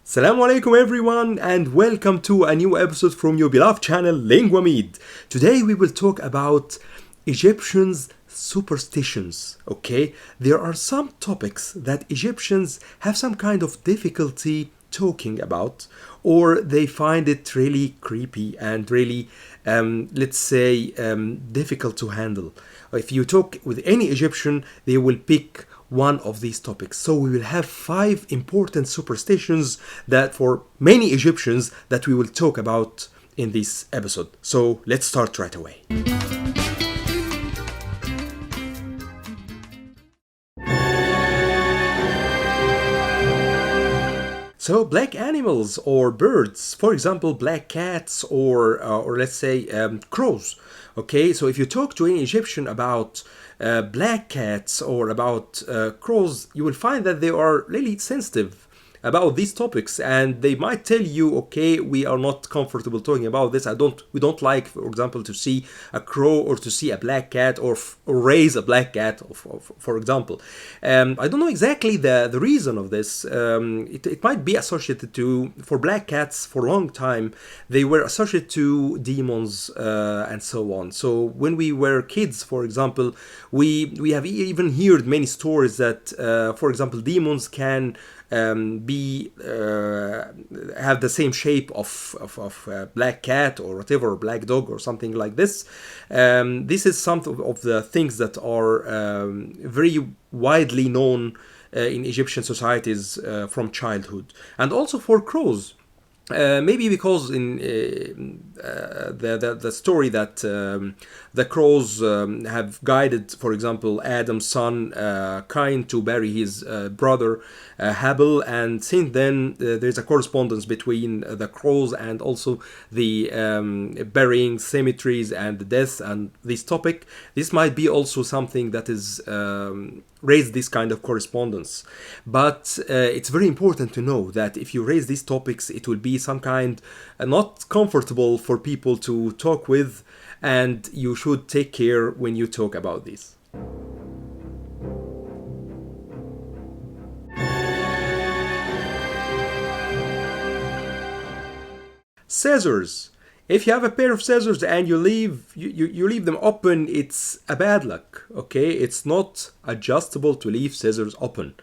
Assalamu alaikum everyone and welcome to a new episode from your beloved channel Linguamid. Today we will talk about Egyptians' superstitions, okay? There are some topics that Egyptians have some kind of difficulty talking about, or they find it really creepy and really, difficult to handle. If you talk with any Egyptian, they will pick one of these topics. So we will have 5 important superstitions that for many Egyptians that we will talk about in this episode. So let's start right away. So black animals or birds, for example, black cats or let's say crows. Okay, so if you talk to any Egyptian about black cats or about crows, you will find that they are really sensitive about these topics, and they might tell you, okay, we are not comfortable talking about this. We don't like, for example, to see a crow or to see a black cat or raise a black cat, for example. I don't know exactly the reason of this. It might be associated to, for black cats for a long time, they were associated to demons and so on. So when we were kids, for example, we have even heard many stories that, for example, demons can have the same shape of a black cat or whatever, black dog or something like this. This is some of the things that are very widely known in Egyptian societies from childhood, and also for crows. Maybe because in the story that the crows have guided, for example, Adam's son Cain to bury his brother Habil, and since then there's a correspondence between the crows and also the burying cemeteries and the death and this topic. This might be also something that is raise this kind of correspondence. But it's very important to know that if you raise these topics, it will be some kind not comfortable for people to talk with, and you should take care when you talk about this. Scissors. If you have a pair of scissors and you leave them open, it's a bad luck, okay? It's not adjustable to leave scissors open.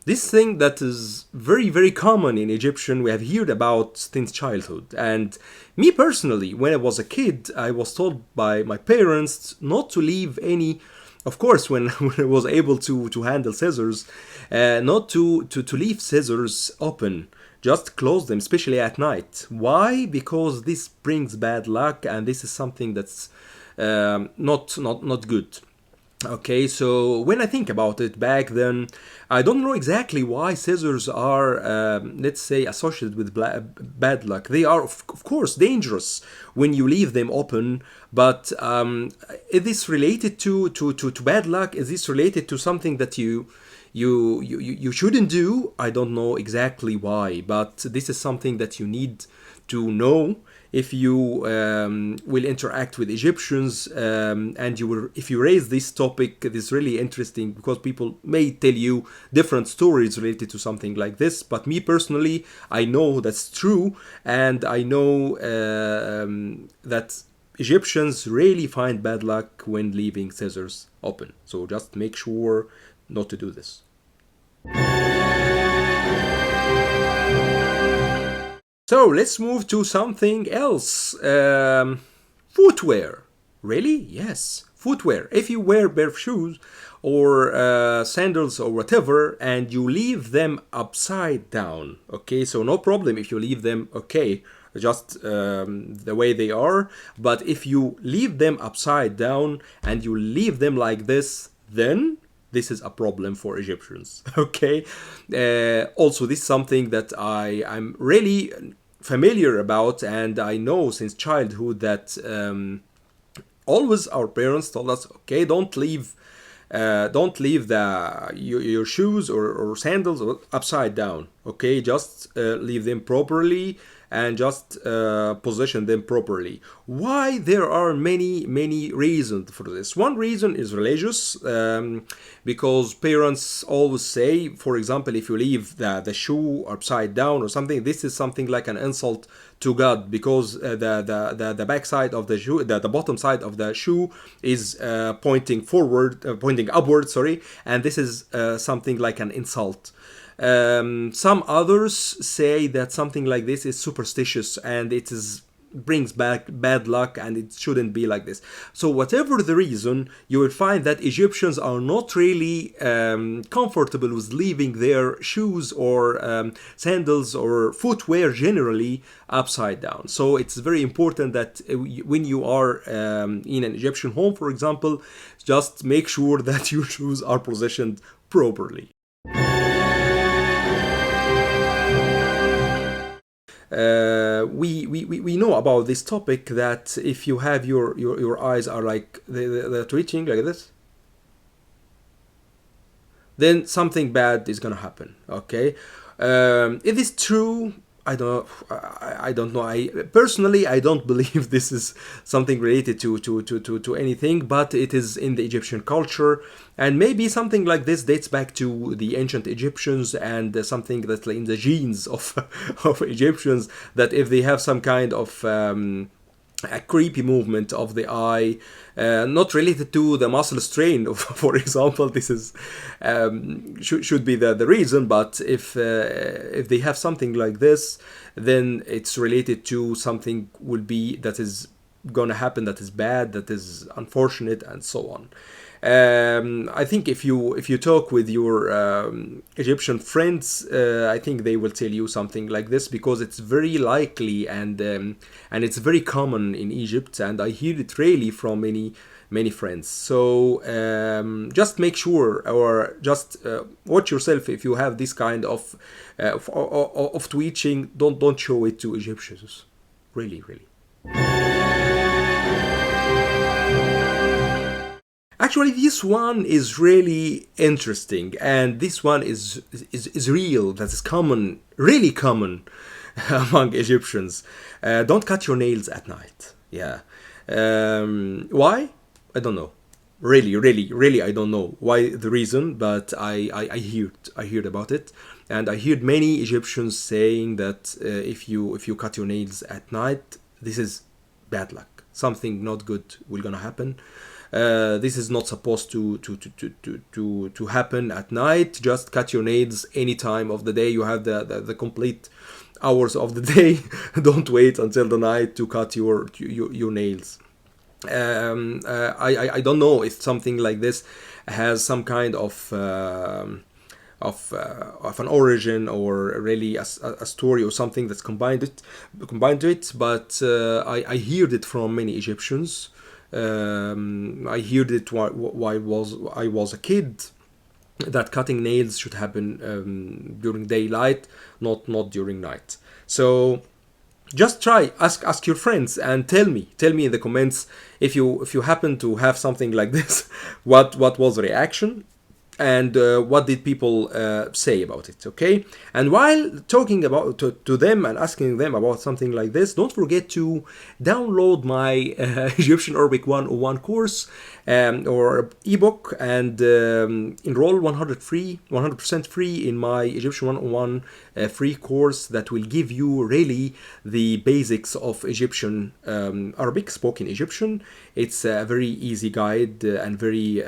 This thing that is very, very common in Egyptian, we have heard about since childhood. And me personally, when I was a kid, I was told by my parents not to leave any, of course, when I was able to handle scissors, not to leave scissors open. Just close them, especially at night. Why? Because this brings bad luck, and this is something that's not good. Okay, so when I think about it back then, I don't know exactly why scissors are, let's say, associated with bad luck. They are, of course, dangerous when you leave them open, but is this related to bad luck? Is this related to something that you shouldn't do? I don't know exactly why, but this is something that you need to know if you will interact with Egyptians, and if you raise this topic. It is really interesting because people may tell you different stories related to something like this, but me personally, I know that's true, and I know that Egyptians really find bad luck when leaving scissors open. So just make sure not to do this. So let's move to something else. Footwear. Really? Yes. Footwear. If you wear bare shoes or sandals or whatever, and you leave them upside down, okay, so no problem if you leave them, okay, just the way they are. But if you leave them upside down and you leave them like this, then this is a problem for Egyptians, okay? Also, this is something that I'm really familiar about, and I know since childhood that always our parents told us, okay, don't leave your shoes or sandals upside down. Okay, just leave them properly and just position them properly. Why? There are many reasons for this. One reason is religious, because parents always say, for example, if you leave the shoe upside down or something, this is something like an insult to God, because the back side of the shoe, the bottom side of the shoe is pointing forward, pointing upward, sorry, and this is something like an insult. Some others say that something like this is superstitious and it is brings back bad luck and it shouldn't be like this. So whatever the reason, you will find that Egyptians are not really comfortable with leaving their shoes or sandals or footwear generally upside down. So it's very important that when you are in an Egyptian home, for example, just make sure that your shoes are positioned properly. We know about this topic that if you have your eyes are like they're twitching like this, then something bad is gonna happen. Okay, it is true. I don't know. I personally I don't believe this is something related to anything, but it is in the Egyptian culture, and maybe something like this dates back to the ancient Egyptians and something that's in the genes of of Egyptians, that if they have some kind of a creepy movement of the eye, not related to the muscle strain of, for example, this is should be the reason, but if they have something like this, then it's related to something will be that is gonna happen, that is bad, that is unfortunate, and so on. I think if you talk with your Egyptian friends, I think they will tell you something like this, because it's very likely and it's very common in Egypt, and I hear it really from many friends. So just make sure, or just watch yourself if you have this kind of twitching. Don't show it to Egyptians. Really. Actually, this one is really interesting, and this one is real. That is common, really common among Egyptians. Don't cut your nails at night. Yeah. Why? I don't know. Really, I don't know why the reason, but I heard about it, and I heard many Egyptians saying that if you cut your nails at night, this is bad luck. Something not good will gonna happen. This is not supposed to happen at night. Just cut your nails any time of the day. You have the complete hours of the day. Don't wait until the night to cut your nails. I don't know if something like this has some kind of an origin, or really a story or something that's combined to it. But I heard it from many Egyptians. I heard it while I was a kid, that cutting nails should happen during daylight, not during night. So just try, ask your friends and tell me in the comments if you happen to have something like this. What was the reaction, and what did people say about it? Okay, and while talking about to them and asking them about something like this, don't forget to download my Egyptian Arabic 101 course or ebook, and enroll 100% free in my Egyptian 101 free course that will give you really the basics of Egyptian Arabic, spoken Egyptian. It's a very easy guide and very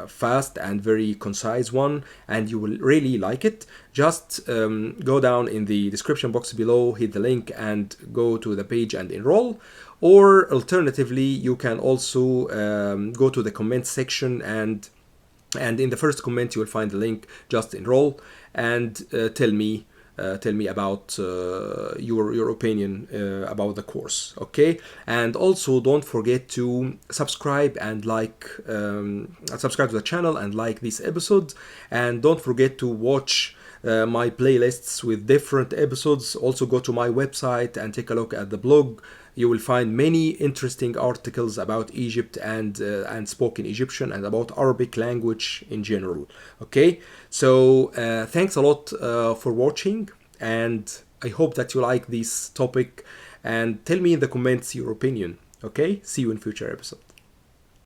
fast and very concise one, and you will really like it. Just go down in the description box below, hit the link, and go to the page and enroll. Or alternatively, you can also go to the comment section, and in the first comment you will find the link. Just enroll and tell me about your opinion about the course. Okay, and also don't forget to subscribe and subscribe to the channel and like this episode, and don't forget to watch my playlists with different episodes. Also go to my website and take a look at the blog. You will find many interesting articles about Egypt and spoken Egyptian, and about Arabic language in general. Okay, so thanks a lot for watching, and I hope that you like this topic, and tell me in the comments your opinion. Okay, see you in future episode.